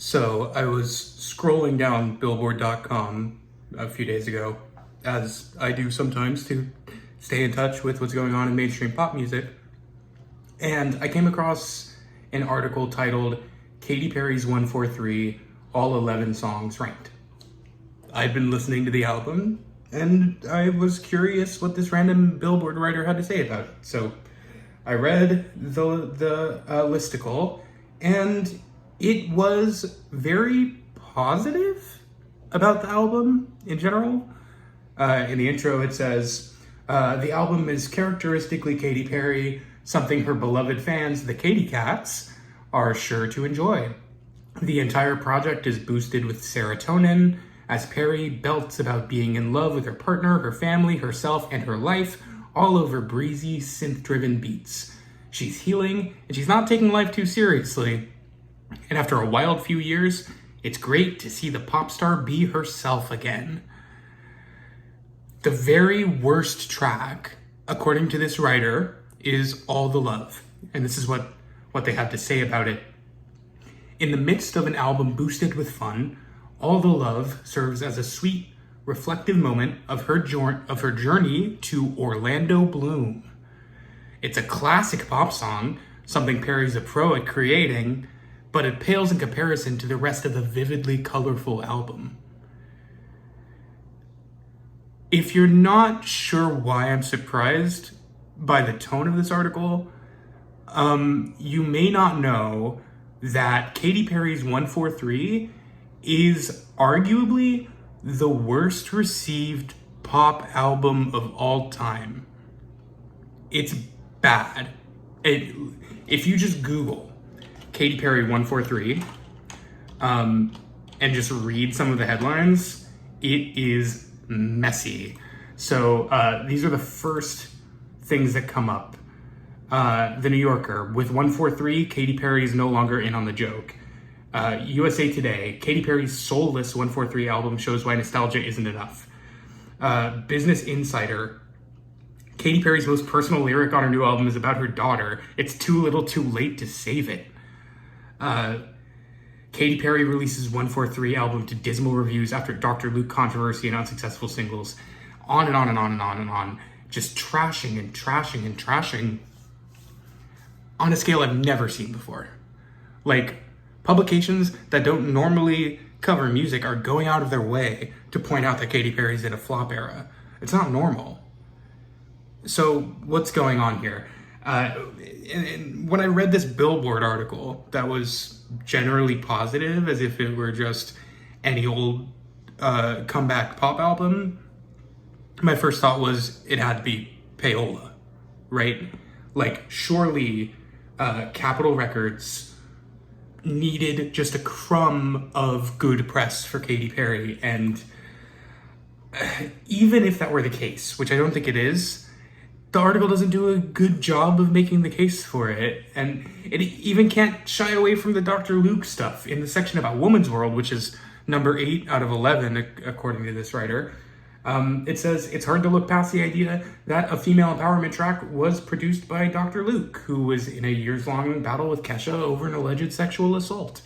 So I was scrolling down Billboard.com a few days ago, as I do sometimes to stay in touch with what's going on in mainstream pop music. And I came across an article titled Katy Perry's 143, All 11 Songs Ranked. I'd been listening to the album, and I was curious what this random Billboard writer had to say about it. So I read the listicle, and it was very positive about the album in general. In the intro, it says, the album is characteristically Katy Perry, something her beloved fans, the Katy Cats, are sure to enjoy. The entire project is boosted with serotonin, as Perry belts about being in love with her partner, her family, herself, and her life, all over breezy, synth-driven beats. She's healing, and she's not taking life too seriously. And after a wild few years, it's great to see the pop star be herself again. The very worst track, according to this writer, is All the Love. And this is what they have to say about it. In the midst of an album boosted with fun, All the Love serves as a sweet, reflective moment of her journey to Orlando Bloom. It's a classic pop song, something Perry's a pro at creating, but it pales in comparison to the rest of the vividly colorful album. If you're not sure why I'm surprised by the tone of this article, you may not know that Katy Perry's 143 is arguably the worst received pop album of all time. It's bad. If you just Google Katy Perry 143 and just read some of the headlines, it is messy. So these are the first things that come up. The New Yorker, with 143, Katy Perry is no longer in on the joke. USA Today, Katy Perry's soulless 143 album shows why nostalgia isn't enough. Business Insider, Katy Perry's most personal lyric on her new album is about her daughter. It's too little too late to save it. Katy Perry releases 143 album to dismal reviews after Dr. Luke controversy and unsuccessful singles. On and on and on and on and on. Just trashing and trashing and trashing on a scale I've never seen before. Like, publications that don't normally cover music are going out of their way to point out that Katy Perry's in a flop era. It's not normal. So what's going on here? And when I read this Billboard article that was generally positive, as if it were just any old comeback pop album, my first thought was it had to be payola, right? Like, surely Capitol Records needed just a crumb of good press for Katy Perry, and even if that were the case, which I don't think it is, the article doesn't do a good job of making the case for it, and it even can't shy away from the Dr. Luke stuff in the section about Woman's World, which is number 8 out of 11, according to this writer. It says, it's hard to look past the idea that a female empowerment track was produced by Dr. Luke, who was in a years-long battle with Kesha over an alleged sexual assault.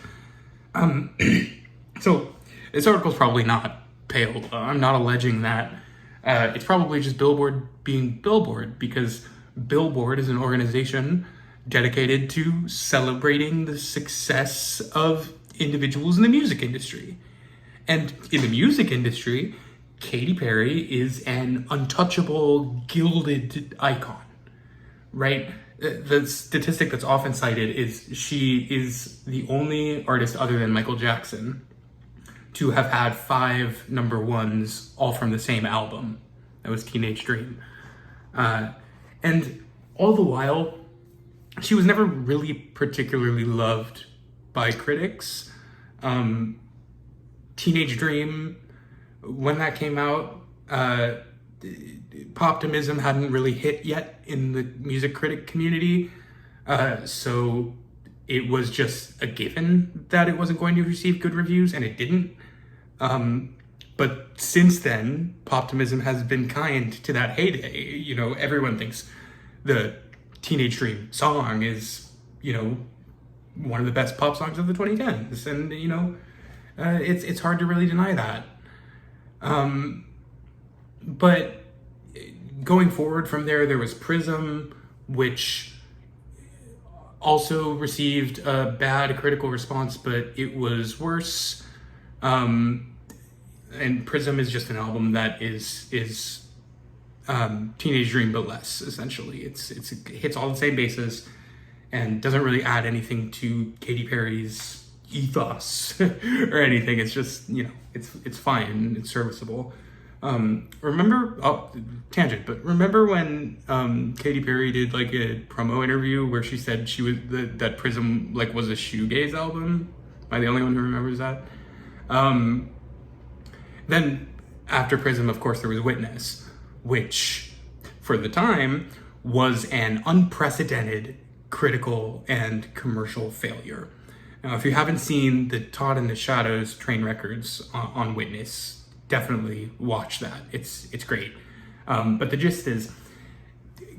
So this article's probably not pale. I'm not alleging that. It's probably just Billboard being Billboard, because Billboard is an organization dedicated to celebrating the success of individuals in the music industry. And in the music industry, Katy Perry is an untouchable, gilded icon, right? The statistic that's often cited is she is the only artist other than Michael Jackson to have had 5 number ones all from the same album. That was Teenage Dream. And all the while, she was never really particularly loved by critics. Teenage Dream, when that came out, Poptimism hadn't really hit yet in the music critic community. So it was just a given that it wasn't going to receive good reviews, and it didn't. But since then, Poptimism has been kind to that heyday. You know, everyone thinks the Teenage Dream song is, you know, one of the best pop songs of the 2010s, and it's hard to really deny that. But going forward from there was Prism, which also received a bad critical response, but it was worse. And Prism is just an album that is Teenage Dream but less, essentially. It hits all the same bases and doesn't really add anything to Katy Perry's ethos or anything. It's just, it's fine, it's serviceable. Tangent, but remember when Katy Perry did like a promo interview where she said that Prism like was a shoegaze album? Am I the only one who remembers that? Then after Prism, of course, there was Witness, which for the time was an unprecedented critical and commercial failure. Now, if you haven't seen the Todd in the Shadows train records on Witness, definitely watch that. It's great. But the gist is,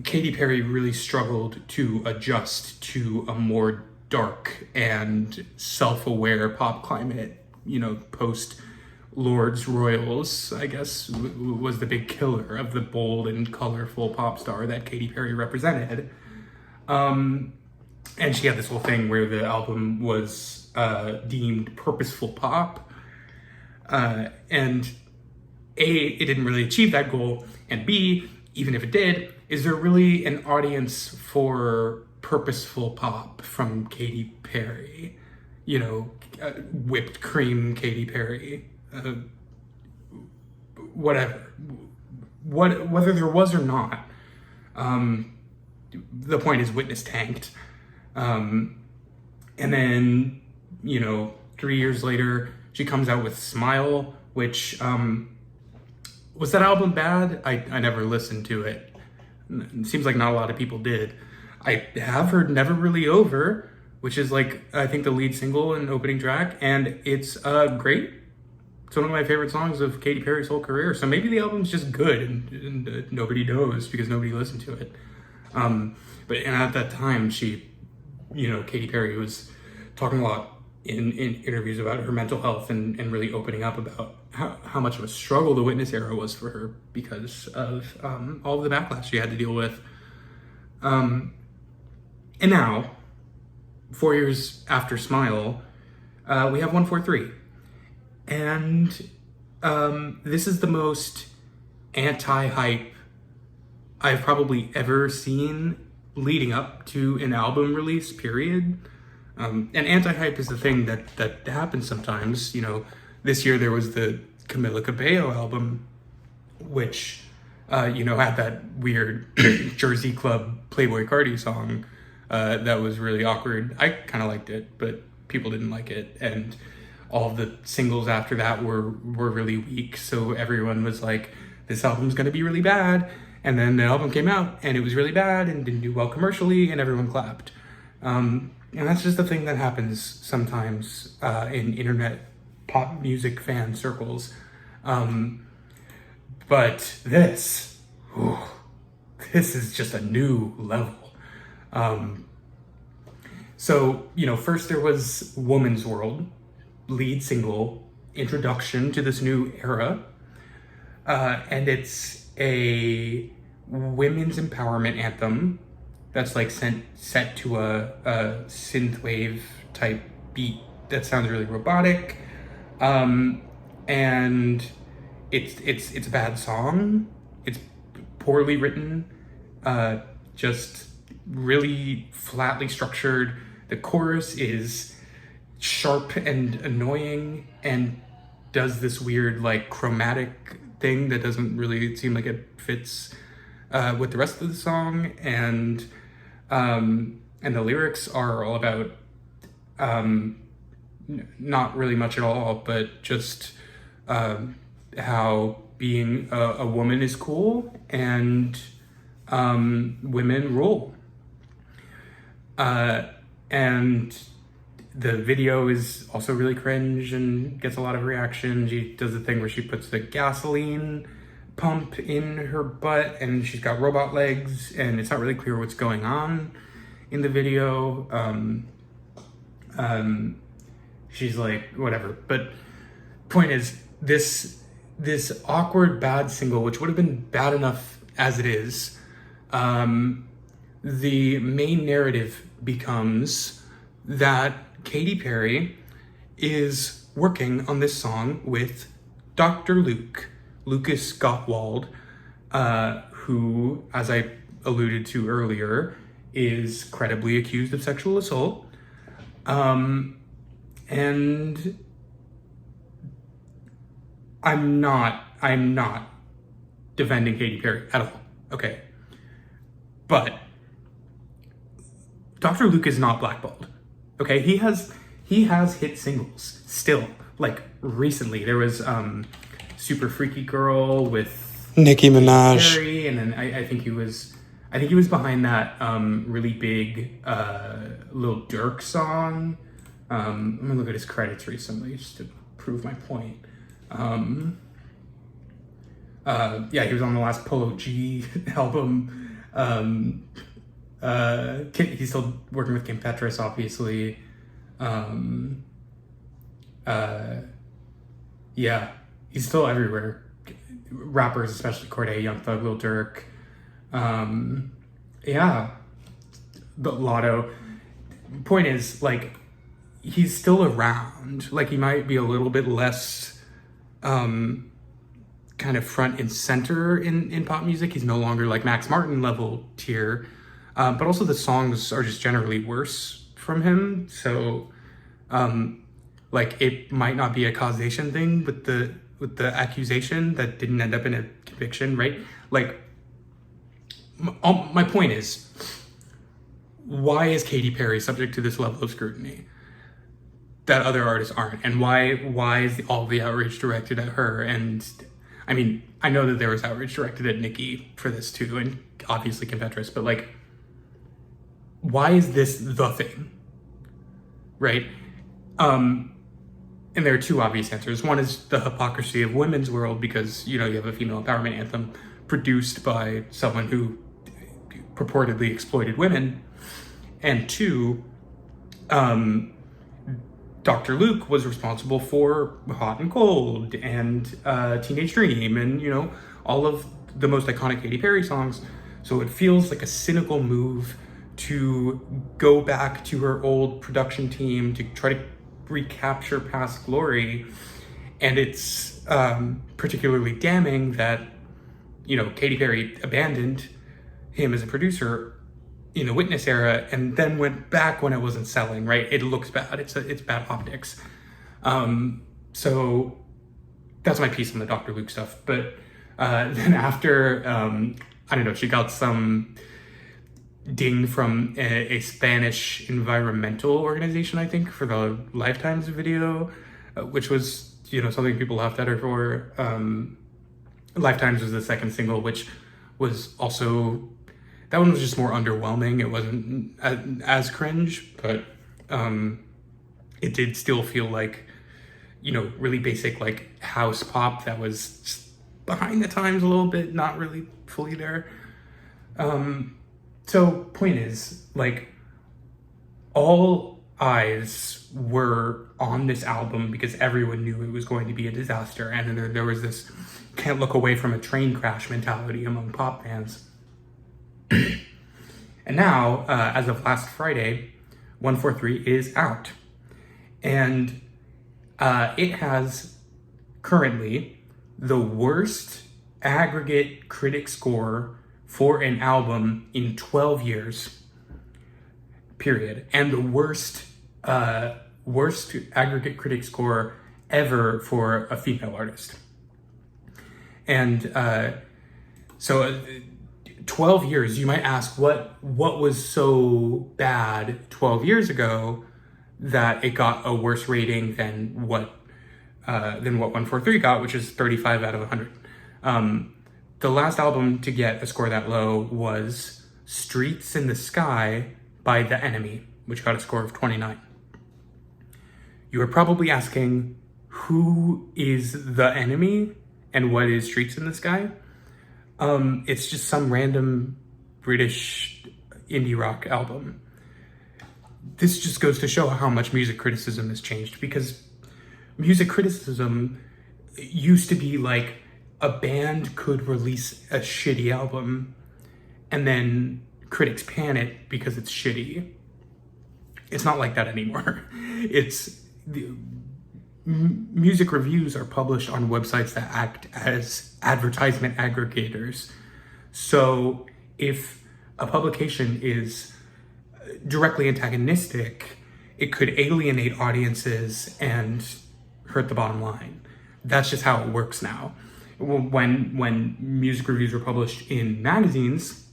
Katy Perry really struggled to adjust to a more dark and self-aware pop climate, post Lords Royals, I guess, was the big killer of the bold and colorful pop star that Katy Perry represented. And she had this whole thing where the album was deemed purposeful pop. And A, it didn't really achieve that goal. And B, even if it did, is there really an audience for purposeful pop from Katy Perry? Whipped cream Katy Perry. Whatever. Whether there was or not, the point is Witness tanked. And then, 3 years later, she comes out with Smile, which, was that album bad? I never listened to it. It seems like not a lot of people did. I have heard Never Really Over, which is like, I think the lead single and opening track, and it's great. It's one of my favorite songs of Katy Perry's whole career. So maybe the album's just good and nobody knows because nobody listened to it. But at that time, Katy Perry was talking a lot in interviews about her mental health and really opening up about how much of a struggle the Witness era was for her because of all of the backlash she had to deal with. And now, 4 years after Smile, we have 143. And this is the most anti-hype I've probably ever seen leading up to an album release, period. And anti-hype is the thing that happens sometimes. This year there was the Camila Cabello album, which, had that weird Jersey Club Playboy Cardi song that was really awkward. I kind of liked it, but people didn't like it. And all of the singles after that were really weak. So everyone was like, this album's going to be really bad. And then the album came out and it was really bad and didn't do well commercially and everyone clapped. And that's just the thing that happens sometimes in internet pop music fan circles. But this is just a new level. So, first there was Woman's World, lead single, introduction to this new era. And it's a women's empowerment anthem that's like set to a synthwave type beat that sounds really robotic. And it's a bad song. It's poorly written, just really flatly structured. The chorus is sharp and annoying and does this weird like chromatic thing that doesn't really seem like it fits with the rest of the song, and the lyrics are all about not really much at all, but just how being a woman is cool and women rule. And the video is also really cringe and gets a lot of reaction. She does the thing where she puts the gasoline pump in her butt and she's got robot legs and it's not really clear what's going on in the video. She's like, whatever. But point is, this awkward bad single, which would have been bad enough as it is, the main narrative becomes that Katy Perry is working on this song with Dr. Lucas Gottwald, who, as I alluded to earlier, is credibly accused of sexual assault. And I'm not defending Katy Perry at all, okay? But Dr. Luke is not blackballed, okay? He has hit singles still, like recently. There was Super Freaky Girl with Nicki Minaj. Perry, and then I think he was behind that really big Lil Durk song. I'm gonna look at his credits recently just to prove my point. Yeah, he was on the last Polo G album. He's still working with Kim Petras, obviously. Yeah, he's still everywhere. Rappers, especially Cordae, Young Thug, Lil Durk. Yeah, the Lotto. Point is, like, he's still around. Like, he might be a little bit less kind of front and center in pop music. He's no longer like Max Martin level tier, but also the songs are just generally worse from him. So like, it might not be a causation thing with the accusation that didn't end up in a conviction, right? Like, my point is, why is Katy Perry subject to this level of scrutiny that other artists aren't? And why is all the outrage directed at her? And I mean, I know that there was outrage directed at Nicki for this too, and obviously Kim Petras, but like, why is this the thing, right? And there are two obvious answers. One is the hypocrisy of women's world, because, you know, you have a female empowerment anthem produced by someone who purportedly exploited women. And two, Dr. Luke was responsible for Hot and Cold and Teenage Dream and, you know, all of the most iconic Katy Perry songs. So it feels like a cynical move to go back to her old production team to try to recapture past glory. And it's particularly damning that, you know, Katy Perry abandoned him as a producer in the Witness era and then went back when it wasn't selling, right? It looks bad. It's bad optics. So that's my piece on the Dr. Luke stuff. But then after, I don't know, she got some ding from a Spanish environmental organization, I think, for the Lifetimes video, which was, you know, something people laughed at her for. Lifetimes was the second single, which was also, that one was just more underwhelming. It wasn't as cringe, but it did still feel like, you know, really basic, like, house pop that was just behind the times a little bit, not really fully there. So point is, like, all eyes were on this album because everyone knew it was going to be a disaster. And then there was this can't look away from a train crash mentality among pop fans. And now, as of last Friday, 143 is out. And it has currently the worst aggregate critic score for an album in 12 years, period. And the worst aggregate critic score ever for a female artist. And so 12 years, you might ask, what was so bad 12 years ago that it got a worse rating than what 143 got, which is 35 out of 100. The last album to get a score that low was Streets in the Sky by The Enemy, which got a score of 29. You are probably asking, who is The Enemy and what is Streets in the Sky? It's just some random British indie rock album. this just goes to show how much music criticism has changed, because music criticism used to be like a band could release a shitty album and then critics pan it because it's shitty. It's not like that anymore. Music reviews are published on websites that act as advertisement aggregators. So if a publication is directly antagonistic, it could alienate audiences and hurt the bottom line. That's just how it works now. When music reviews were published in magazines,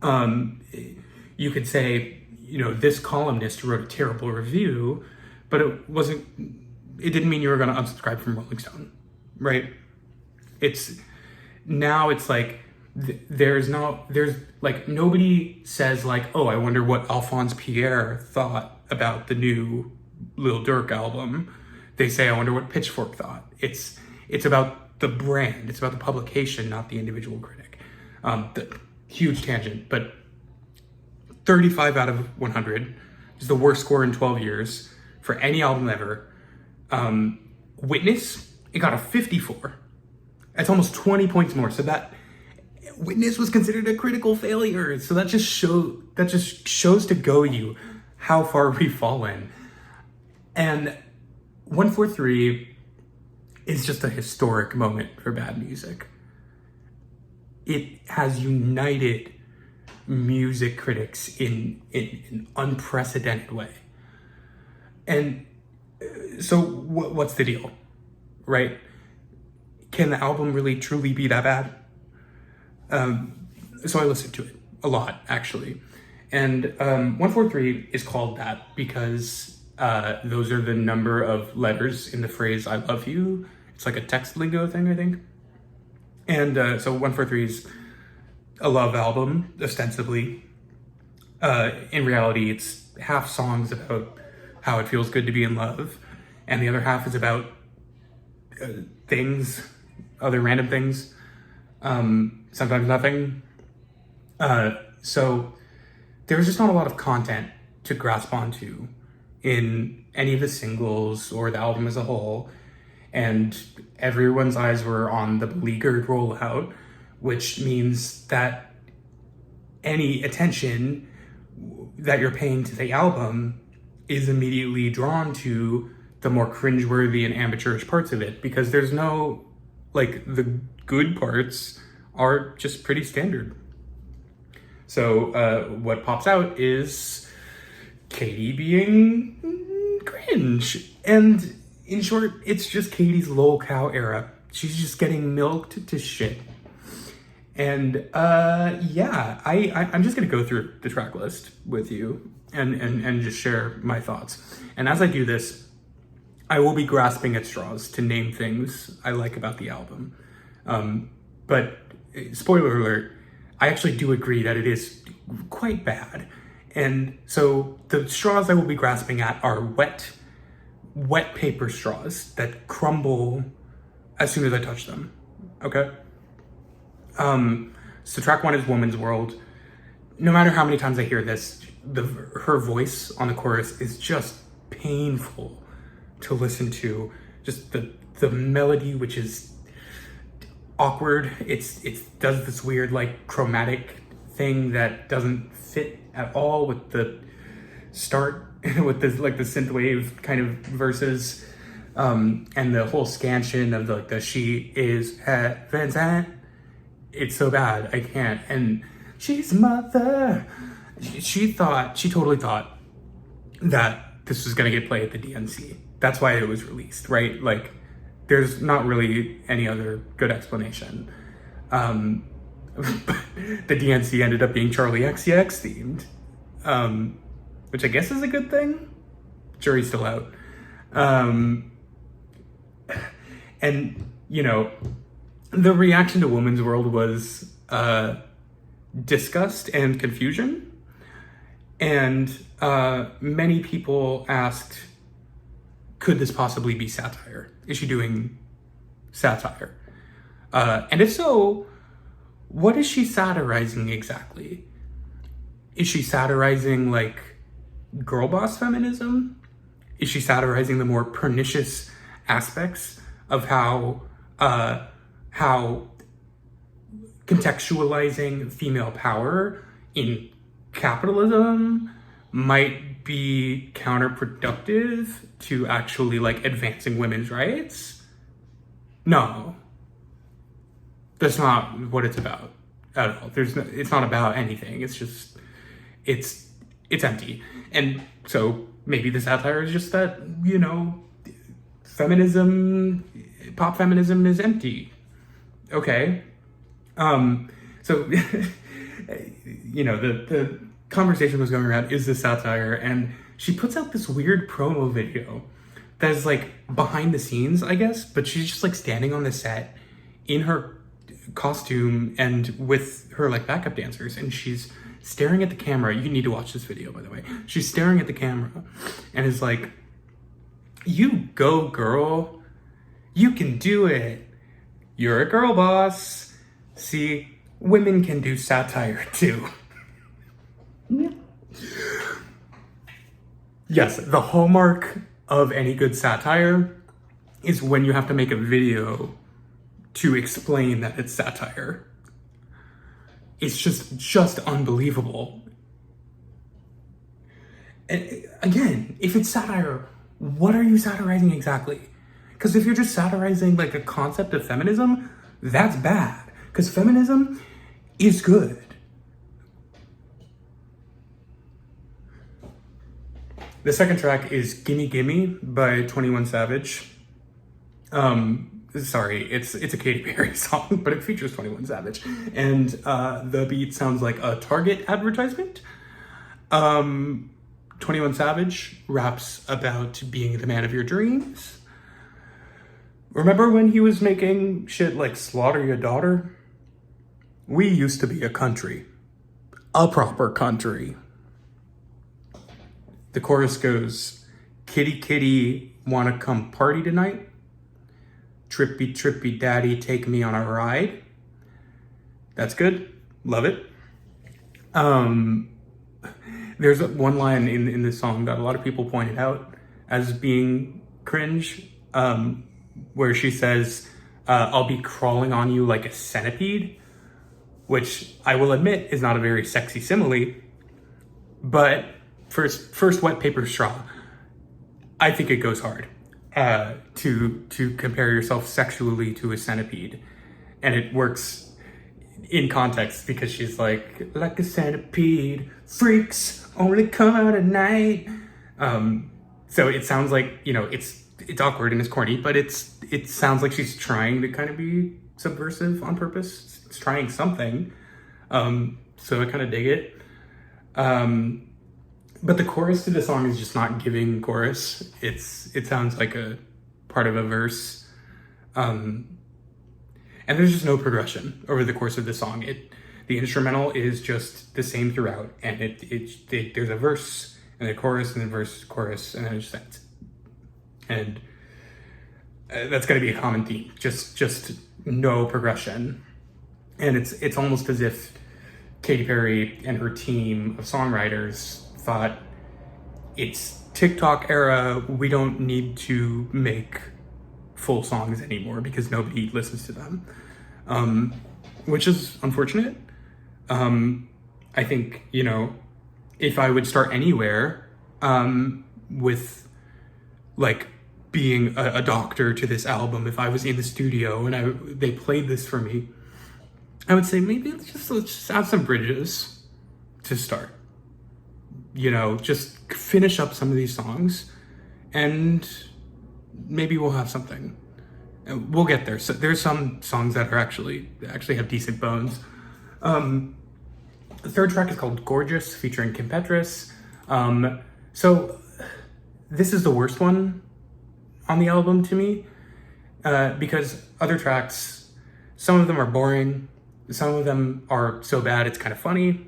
you could say, this columnist wrote a terrible review, but it didn't mean you were going to unsubscribe from Rolling Stone, right? It's like, there's like, nobody says like, oh, I wonder what Alphonse Pierre thought about the new Lil Durk album. They say, I wonder what Pitchfork thought. It's about the brand. It's about the publication, not the individual critic. Huge tangent, but 35 out of 100 is the worst score in 12 years for any album ever. Witness, it got a 54. That's almost 20 points more. So that Witness was considered a critical failure. So that just shows to go you how far we've fallen. And 143 is just a historic moment for bad music. It has united music critics in an unprecedented way. And so what's the deal, right? Can the album really truly be that bad? So I listened to it a lot, actually. And 143 is called that because those are the number of letters in the phrase I love you. It's like a text lingo thing, I think. And so 143 is a love album, ostensibly. In reality, it's half songs about how it feels good to be in love, and the other half is about things, other random things, sometimes nothing. So there's just not a lot of content to grasp onto in any of the singles or the album as a whole, and everyone's eyes were on the beleaguered rollout, which means that any attention that you're paying to the album is immediately drawn to the more cringeworthy and amateurish parts of it, because there's no, like, the good parts are just pretty standard. So what pops out is Katy being cringe. And in short, it's just Katy's lolcow era. She's just getting milked to shit. And I'm just gonna go through the track list with you and just share my thoughts. And as I do this, I will be grasping at straws to name things I like about the album. But spoiler alert, I actually do agree that it is quite bad. And so the straws I will be grasping at are wet paper straws that crumble as soon as I touch them. Okay? So track 1 is Woman's World. No matter how many times I hear this, her voice on the chorus is just painful to listen to. Just the melody, which is awkward. It does this weird like chromatic thing that doesn't fit at all with the start with this like the synthwave kind of verses, and the whole scansion of the she is at Vincent. It's so bad, I can't. And she's mother. She totally thought that this was gonna get played at the DNC. That's why it was released, right? Like, there's not really any other good explanation. But the DNC ended up being Charlie XCX themed, which I guess is a good thing. Jury's still out. And, the reaction to Woman's World was disgust and confusion. And many people asked, could this possibly be satire? Is she doing satire? And if so, what is she satirizing exactly? Is she satirizing like girl boss feminism? Is she satirizing the more pernicious aspects of how contextualizing female power in capitalism might be counterproductive to actually like advancing women's rights? No, that's not what it's about at all. It's not about anything. It's just, it's empty. And so maybe the satire is just that, you know, feminism, pop feminism is empty. Okay. So, you know, the conversation was going around, is this satire? And she puts out this weird promo video that is like behind the scenes, I guess, but she's just like standing on the set in her costume and with her like backup dancers, and she's staring at the camera. You need to watch this video, by the way. She's staring at the camera and is like, you go, girl. You can do it. You're a girl boss. See, women can do satire too. Yes, the hallmark of any good satire is when you have to make a video to explain that it's satire. It's just unbelievable. And again, if it's satire, what are you satirizing exactly? Because if you're just satirizing like a concept of feminism, that's bad. Because feminism is good. The second track is Gimme Gimme by 21 Savage. Sorry, it's a Katy Perry song, but it features 21 Savage. And the beat sounds like a Target advertisement. 21 Savage raps about being the man of your dreams. Remember when he was making shit like Slaughter Your Daughter? We used to be a country. A proper country. The chorus goes, kitty kitty, wanna come party tonight? Trippy trippy daddy, take me on a ride. That's good. Love it. There's one line in this song that a lot of people pointed out as being cringe, where she says, I'll be crawling on you like a centipede, which I will admit is not a very sexy simile, but first wet paper straw, I think it goes hard to compare yourself sexually to a centipede. And it works in context because she's like a centipede, freaks only come out at night. So it sounds like, you know, it's awkward and it's corny, but it sounds like she's trying to kind of be subversive on purpose. It's trying something. So I kind of dig it. But the chorus to the song is just not giving chorus. It sounds like a part of a verse. And there's just no progression over the course of the song. The instrumental is just the same throughout, and there's a verse and a chorus and a verse, chorus, and then it just ends. And that's going to be a common theme. Just no progression. And it's almost as if Katy Perry and her team of songwriters thought, it's TikTok era, we don't need to make full songs anymore because nobody listens to them, which is unfortunate. I think, you know, if I would start anywhere with like being a doctor to this album, if I was in the studio and they played this for me, I would say maybe let's just add some bridges to start. You know, just finish up some of these songs and maybe we'll have something. We'll get there. So there's some songs that are actually have decent bones. The third track is called Gorgeous, featuring Kim Petras. So this is the worst one on the album to me, because other tracks, some of them are boring, some of them are so bad it's kind of funny.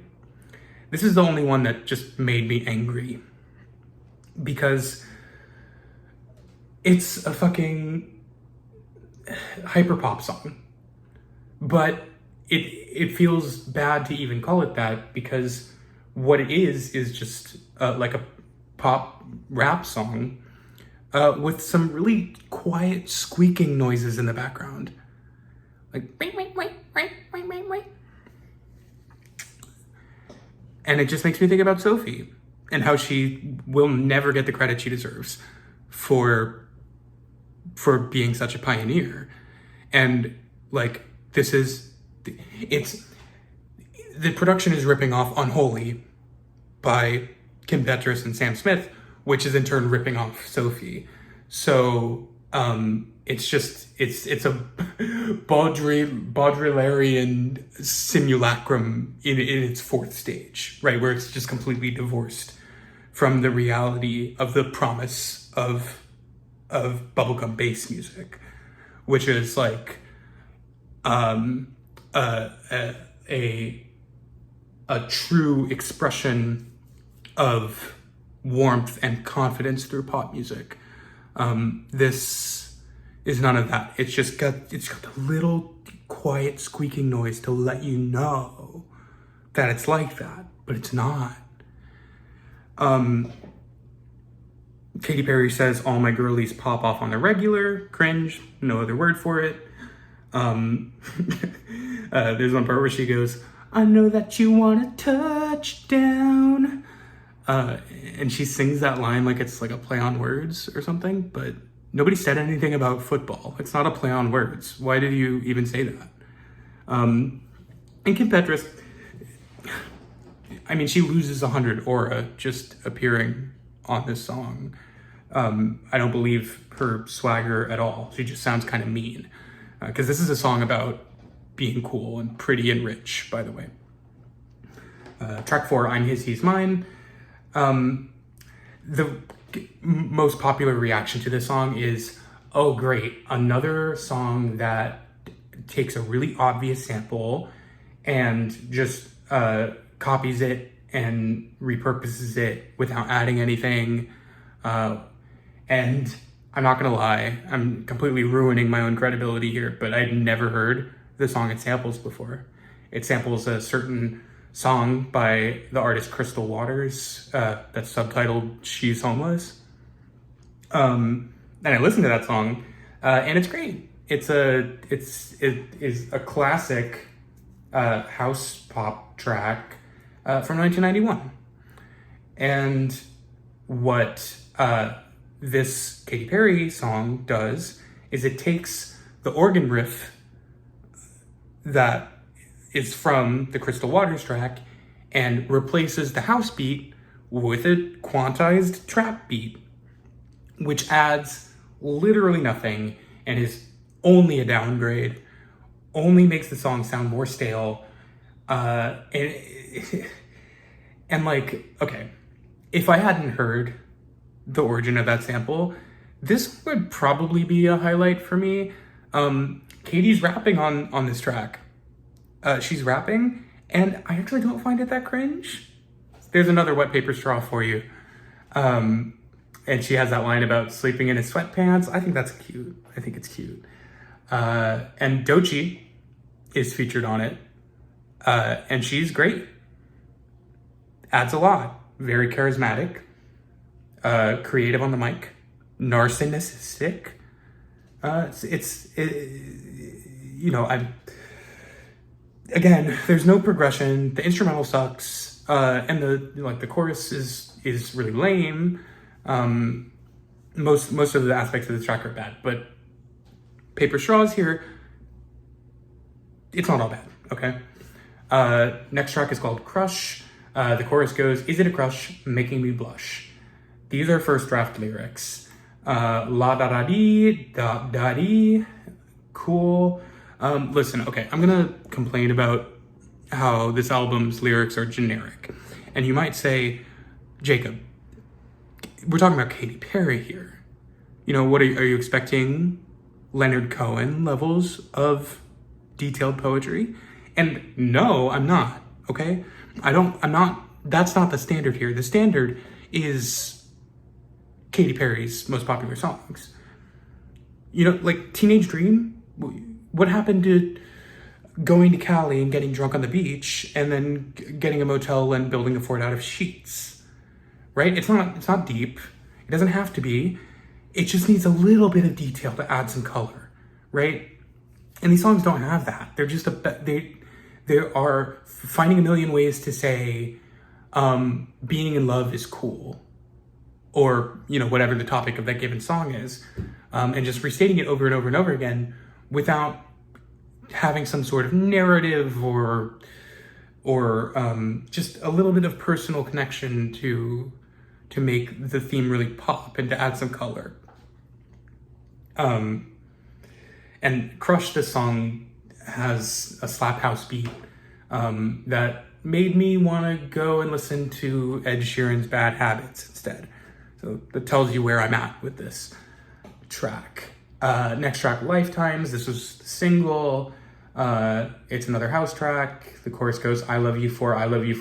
This is the only one that just made me angry, because it's a fucking hyperpop song, but it feels bad to even call it that, because what it is just like pop rap song with some really quiet squeaking noises in the background. Like, wait, wait, wait, wait, wait, wait, wait. And it just makes me think about Sophie and how she will never get the credit she deserves for being such a pioneer. And like, the production is ripping off Unholy by Kim Petras and Sam Smith, which is in turn ripping off Sophie. So it's a Baudrillarian simulacrum in its fourth stage, right? Where it's just completely divorced from the reality of the promise of bubblegum bass music, which is like a true expression of warmth and confidence through pop music. This is none of that. It's got the little quiet squeaking noise to let you know that it's like that, but it's not. Katy Perry says, all my girlies pop off on the regular. Cringe, no other word for it. There's one part where she goes, I know that you want a touchdown. And she sings that line like it's like a play on words or something, but nobody said anything about football. It's not a play on words. Why did you even say that? And Kim Petras, I mean, she loses 100 aura just appearing on this song. I don't believe her swagger at all. She just sounds kind of mean. Because this is a song about being cool and pretty and rich, by the way. Track 4, I'm His, He's Mine. The most popular reaction to this song is, oh great, another song that takes a really obvious sample and just copies it and repurposes it without adding anything. And I'm not gonna lie, I'm completely ruining my own credibility here, but I'd never heard the song it samples before. It samples a certain song by the artist Crystal Waters that's subtitled She's Homeless. And I listened to that song and it's great. It is a classic house pop track from 1991. And what this Katy Perry song does is it takes the organ riff that is from the Crystal Waters track and replaces the house beat with a quantized trap beat, which adds literally nothing and is only a downgrade, only makes the song sound more stale. And like, okay, if I hadn't heard the origin of that sample, this would probably be a highlight for me. Katie's rapping on this track. She's rapping, and I actually don't find it that cringe. There's another wet paper straw for you. And she has that line about sleeping in his sweatpants. I think that's cute. I think it's cute. And Doechii is featured on it. And she's great. Adds a lot. Very charismatic. Creative on the mic. Narcissistic. Again, there's no progression. The instrumental sucks, and the chorus is really lame. Most of the aspects of the track are bad, but Paper Straws here, it's not all bad. Okay. Next track is called Crush. The chorus goes, "Is it a crush making me blush?" These are first draft lyrics. La da da dee da da dee. Cool. Listen, okay, I'm gonna complain about how this album's lyrics are generic. And you might say, Jacob, we're talking about Katy Perry here. You know, what are you expecting? Leonard Cohen levels of detailed poetry? And no, I'm not, okay? That's not the standard here. The standard is Katy Perry's most popular songs. You know, like Teenage Dream. What happened to going to Cali and getting drunk on the beach and then getting a motel and building a fort out of sheets, right? It's not deep. It doesn't have to be. It just needs a little bit of detail to add some color, right? And these songs don't have that. They're just they are finding a million ways to say being in love is cool, or whatever the topic of that given song is, and just restating it over and over and over again without having some sort of narrative or just a little bit of personal connection to make the theme really pop and to add some color. And Crush, this song, has a slap house beat that made me want to go and listen to Ed Sheeran's Bad Habits instead. So that tells you where I'm at with this track. Next track, Lifetimes. This was the single. It's another house track. The chorus goes, I love you for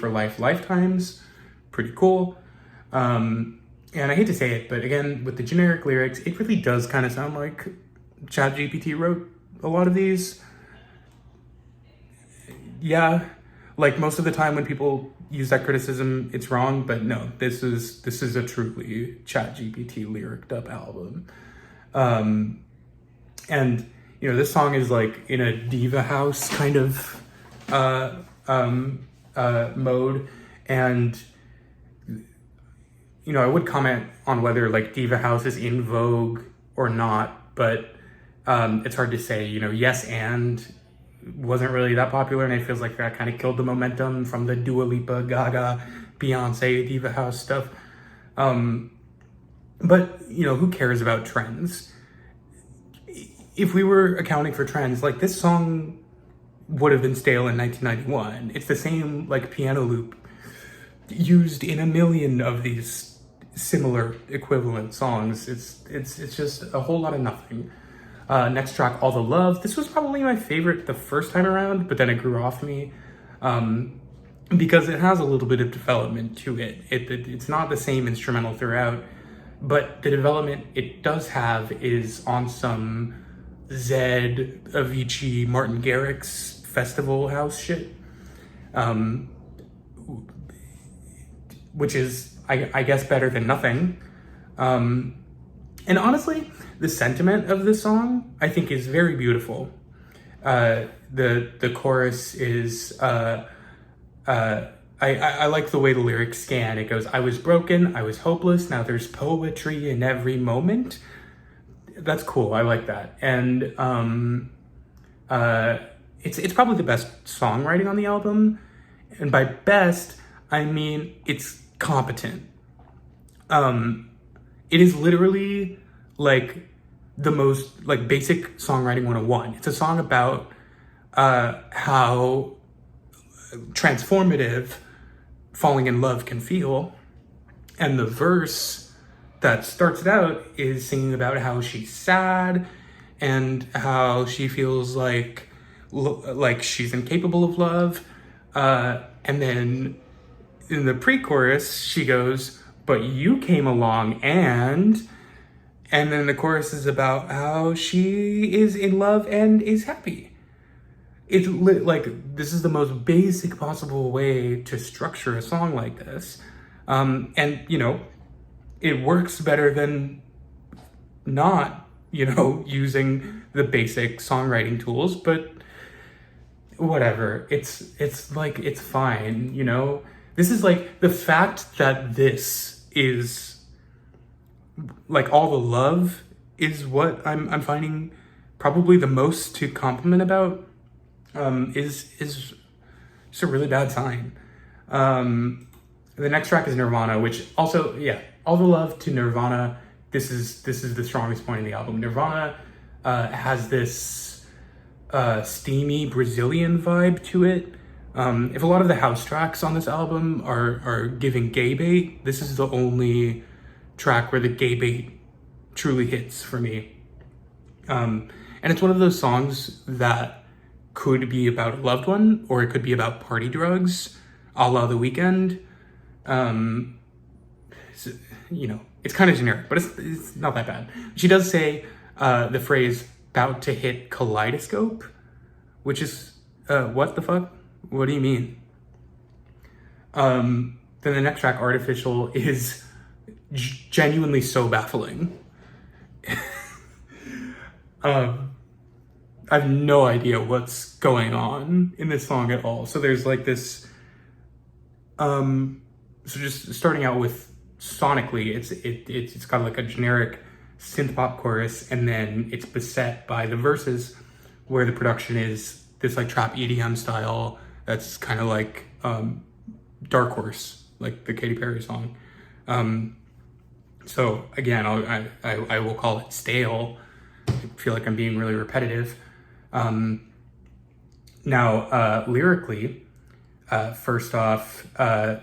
life, lifetimes. Pretty cool. And I hate to say it, but again, with the generic lyrics, it really does kind of sound like ChatGPT wrote a lot of these. Yeah, like most of the time when people use that criticism, it's wrong, but no, this is a truly ChatGPT lyriced up album. And this song is like in a diva house kind of mode, and I would comment on whether like diva house is in vogue or not, but it's hard to say. Yes and wasn't really that popular, and it feels like that kind of killed the momentum from the Dua Lipa, Gaga, Beyonce diva house stuff. But who cares about trends? If we were accounting for trends, like this song would have been stale in 1991. It's the same like piano loop used in a million of these similar equivalent songs. It's just a whole lot of nothing. Next track, All the Love. This was probably my favorite the first time around, but then it grew off me because it has a little bit of development to it. It's not the same instrumental throughout, but the development it does have is on some Zed, Avicii, Martin Garrix festival house shit, which is, I guess, better than nothing. And honestly, the sentiment of this song, I think, is very beautiful. The chorus is, I like the way the lyrics scan. It goes, I was broken, I was hopeless, now there's poetry in every moment. That's cool. I like that. And it's probably the best songwriting on the album. And by best, I mean it's competent. It is literally like the most like basic songwriting 101. It's a song about how transformative falling in love can feel. And the verse that starts it out is singing about how she's sad and how she feels like she's incapable of love. And then in the pre-chorus, she goes, but you came along and then the chorus is about how she is in love and is happy. It's like, this is the most basic possible way to structure a song like this. And, it works better than not, using the basic songwriting tools, but whatever. It's fine, This is like the fact that this is like All the Love is what I'm finding probably the most to compliment about, is just a really bad sign. The next track is Nirvana, which also, All the Love to Nirvana. This is the strongest point in the album. Nirvana has this steamy Brazilian vibe to it. If a lot of the house tracks on this album are giving gay bait, this is the only track where the gay bait truly hits for me. And it's one of those songs that could be about a loved one, or it could be about party drugs, a la The Weeknd. It's kind of generic, but it's not that bad. She does say the phrase "about to hit kaleidoscope," which is what the fuck? What do you mean? then the next track, Artificial, is genuinely so baffling. I have no idea what's going on in this song at all. So there's like this, so just starting out with sonically, it's got like a generic synth pop chorus, and then it's beset by the verses where the production is this like trap EDM style that's kind of like Dark Horse, like the Katy Perry song. So again, I will call it stale. I feel like I'm being really repetitive. Now, lyrically, first off,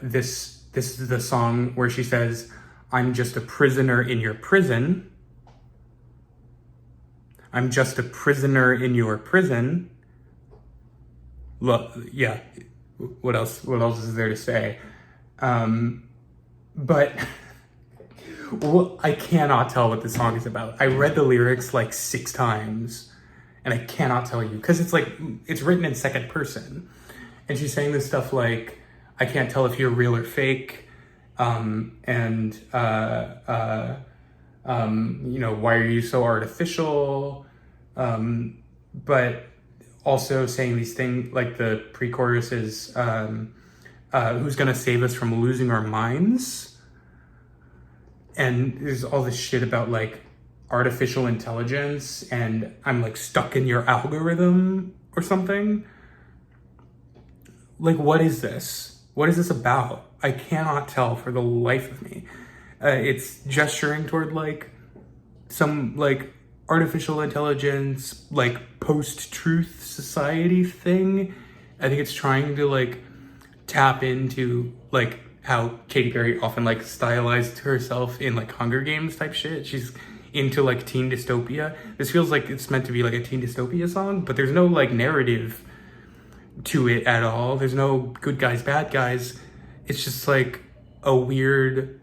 this is the song where she says, "I'm just a prisoner in your prison. I'm just a prisoner in your prison." Look, yeah. What else is there to say? But well, I cannot tell what the song is about. I read the lyrics like 6 times, and I cannot tell you, because it's like, it's written in second person. And she's saying this stuff like, I can't tell if you're real or fake. You know, why are you so artificial? But also saying these things, like the pre-chorus is, who's gonna save us from losing our minds? And there's all this shit about like artificial intelligence, and I'm like stuck in your algorithm or something. Like, what is this? What is this about? I cannot tell for the life of me. It's gesturing toward like some like artificial intelligence, like post-truth society thing. I think it's trying to like tap into like how Katy Perry often like stylized herself in like Hunger Games type shit. She's into like teen dystopia. This feels like it's meant to be like a teen dystopia song, but there's no like narrative to it at all. There's no good guys, bad guys. It's just like a weird,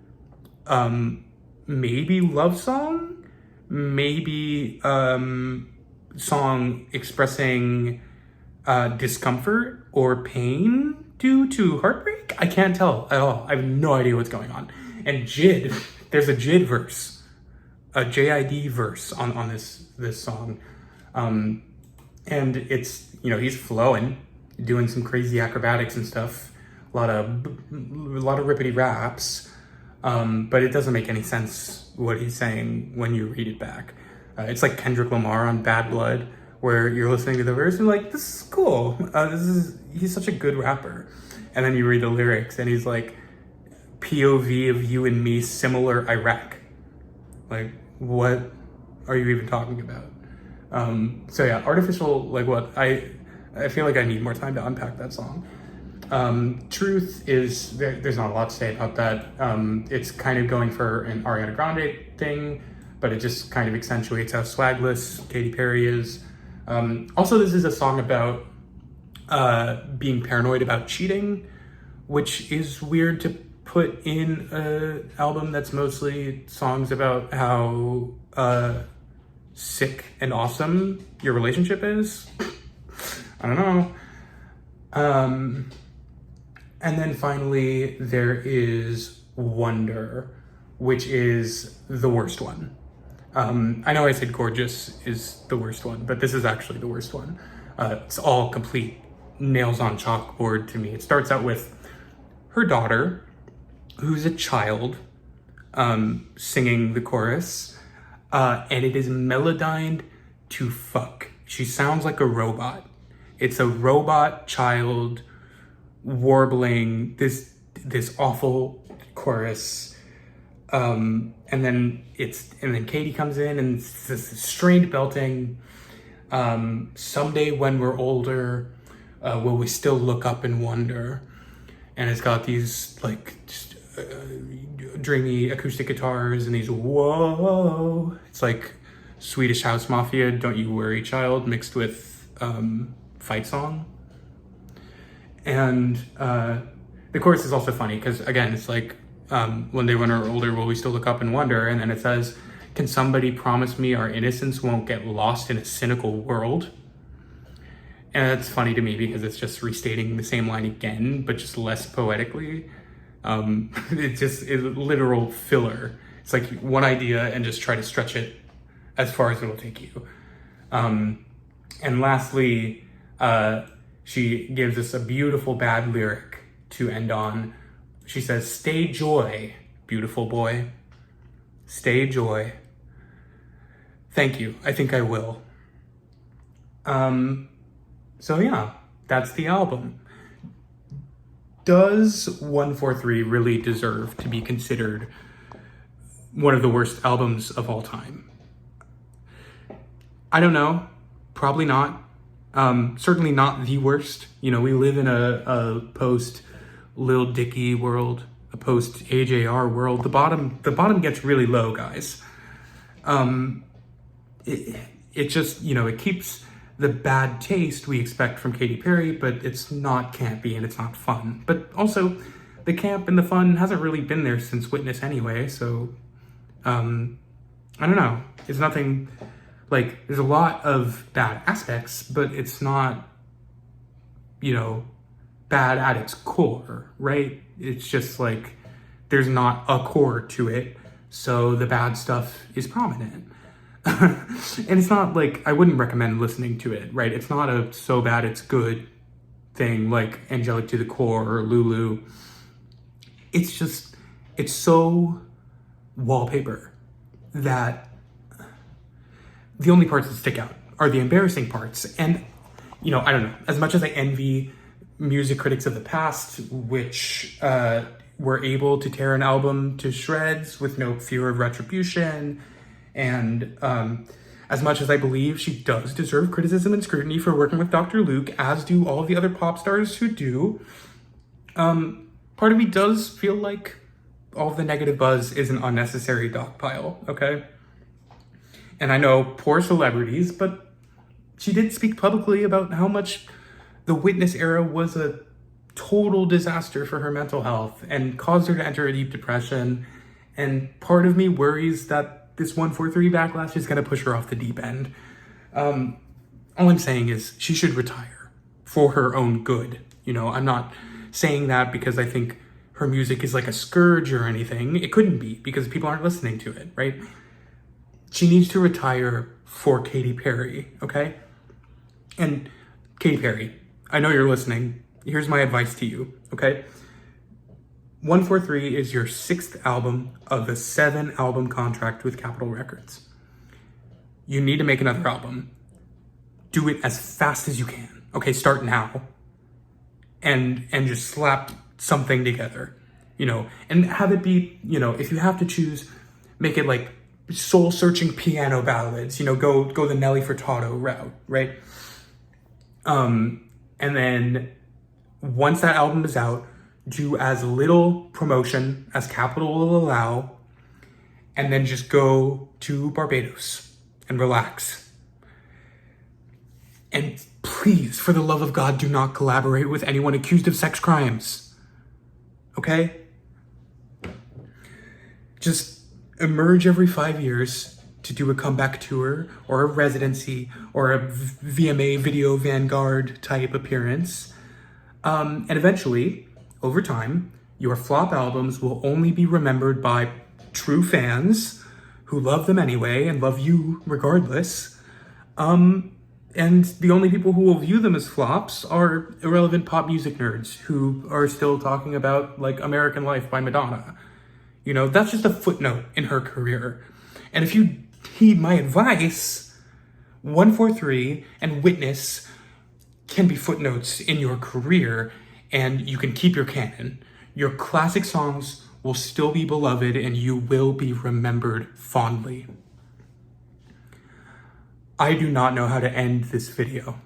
maybe love song, maybe song expressing discomfort or pain due to heartbreak. I can't tell at all. I have no idea what's going on. And JID, there's a JID verse, a JID verse on this song, and it's, you know, he's flowing, doing some crazy acrobatics and stuff, a lot of rippity raps, but it doesn't make any sense what he's saying when you read it back. It's like Kendrick Lamar on Bad Blood, where you're listening to the verse and like, this is cool. He's such a good rapper. And then you read the lyrics and he's like, POV of you and me, similar Iraq. Like, what are you even talking about? So yeah, Artificial, like what? I feel like I need more time to unpack that song. Truth is, there's not a lot to say about that. It's kind of going for an Ariana Grande thing, but it just kind of accentuates how swagless Katy Perry is. Also, this is a song about being paranoid about cheating, which is weird to put in an album that's mostly songs about how sick and awesome your relationship is. I don't know. And then finally, there is Wonder, which is the worst one. I know I said Gorgeous is the worst one, but this is actually the worst one. It's all complete nails on chalkboard to me. It starts out with her daughter, who's a child, singing the chorus, and it is melodined to fuck. She sounds like a robot. It's a robot child warbling this awful chorus, and then Katy comes in and it's this strained belting. Someday when we're older, will we still look up and wonder? And it's got these like dreamy acoustic guitars and these whoa. It's like Swedish House Mafia, Don't You Worry Child, mixed with fight song. And the chorus is also funny because, again, it's like, one day when we're older, will we still look up and wonder? And then it says, can somebody promise me our innocence won't get lost in a cynical world? And that's funny to me because it's just restating the same line again, but just less poetically. It just is literal filler. It's like one idea and just try to stretch it as far as it'll take you. And lastly, she gives us a beautiful bad lyric to end on. She says, "Stay joy, beautiful boy. Stay joy." Thank you. I think I will. So yeah, that's the album. Does 143 really deserve to be considered one of the worst albums of all time? I don't know. Probably not. Certainly not the worst. You know, we live in a post Lil Dicky world, a post AJR world. The bottom gets really low, guys. It just, you know, it keeps the bad taste we expect from Katy Perry, but it's not campy and it's not fun. But also, the camp and the fun hasn't really been there since Witness anyway, so, I don't know. It's nothing, like, there's a lot of bad aspects, but it's not, you know, bad at its core, right? It's just like, there's not a core to it, so the bad stuff is prominent. And it's not like, I wouldn't recommend listening to it, right? It's not a so bad it's good thing like Angelic to the Core or Lulu. It's just, it's so wallpaper that the only parts that stick out are the embarrassing parts. And, you know, I don't know, as much as I envy music critics of the past, which were able to tear an album to shreds with no fear of retribution, and as much as I believe she does deserve criticism and scrutiny for working with Dr. Luke, as do all the other pop stars who do, part of me does feel like all of the negative buzz is an unnecessary dogpile, okay? And I know poor celebrities, but she did speak publicly about how much the Witness era was a total disaster for her mental health and caused her to enter a deep depression. And part of me worries that this 143 backlash is going to push her off the deep end. All I'm saying is she should retire for her own good. You know, I'm not saying that because I think her music is like a scourge or anything. It couldn't be because people aren't listening to it, right? She needs to retire for Katy Perry, okay? And Katy Perry, I know you're listening. Here's my advice to you, okay? 143 is your 6th album of a 7-album contract with Capitol Records. You need to make another album. Do it as fast as you can. Okay, start now. And just slap something together, you know, and have it be, you know, if you have to choose, make it like soul-searching piano ballads, you know, go the Nelly Furtado route, right? And then once that album is out, do as little promotion as Capitol will allow, and then just go to Barbados and relax. And please, for the love of God, do not collaborate with anyone accused of sex crimes. Okay? Just emerge every 5 years to do a comeback tour or a residency or a VMA Video Vanguard type appearance. And eventually, over time, your flop albums will only be remembered by true fans who love them anyway and love you regardless. And the only people who will view them as flops are irrelevant pop music nerds who are still talking about, like, American Life by Madonna. You know, that's just a footnote in her career. And if you heed my advice, 143 and Witness can be footnotes in your career, and you can keep your canon. Your classic songs will still be beloved and you will be remembered fondly. I do not know how to end this video.